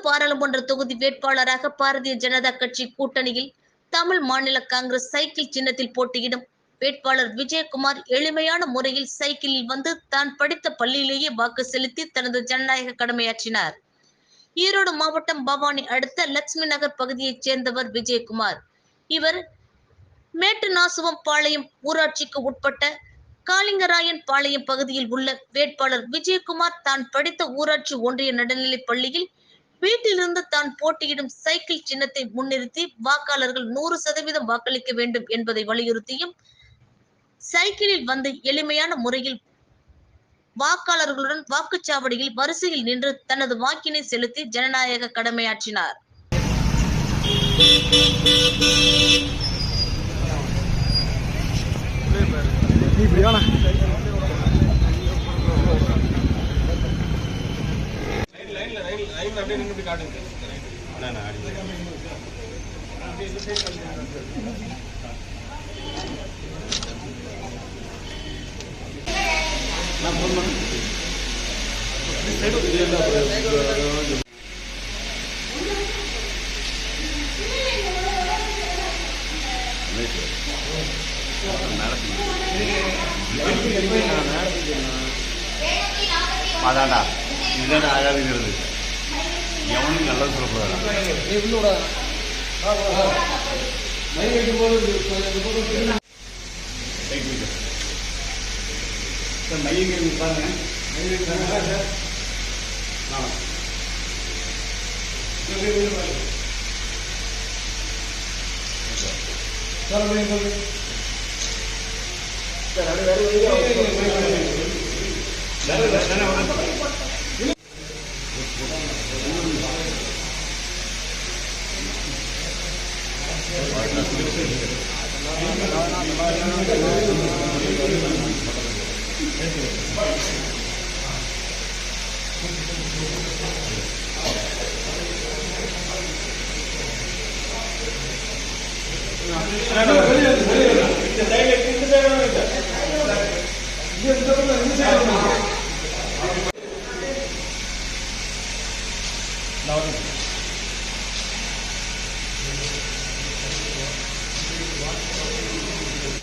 பாராளுமன்ற தொகுதி வேட்பாளராக பாரதிய ஜனதா கட்சி கூட்டணியில் தமிழ் மாநில காங்கிரஸ் சைக்கிள் சின்னத்தில் போட்டியிடும் வேட்பாளர் விஜயகுமார் எளிமையான முறையில் சைக்கிளில் வந்து தான் படித்த பள்ளியிலேயே வாக்கு செலுத்தி தனது ஜனநாயக கடமையாற்றினார். ஈரோடு மாவட்டம் பவானி அடுத்த லட்சுமி நகர் பகுதியைச் சேர்ந்தவர் விஜயகுமார். இவர் மேட்டுநாசுவம் பாளையம் ஊராட்சிக்கு உட்பட்ட காளிங்கராயன் பாளையம் பகுதியில் உள்ள வேட்பாளர் விஜயகுமார் தான் படித்த ஊராட்சி ஒன்றிய நடுநிலைப் பள்ளியில் வீட்டிலிருந்து தான் போட்டியிடும் சைக்கிள் சின்னத்தை முன்னிறுத்தி வாக்காளர்கள் 100% வாக்களிக்க வேண்டும் என்பதை வலியுறுத்தியும் சைக்கிளில் வந்து எளிமையான முறையில் வாக்காளர்களுடன் வாக்குச்சாவடியில் வரிசையில் நின்று தனது வாக்கினை செலுத்தி ஜனநாயக கடமையாற்றினார். அதான்டா இதுதான் ஆகாதுங்கிறது எவனும் நல்லது சொல்லக்கூடாது. மையங்கிறது பாருங்க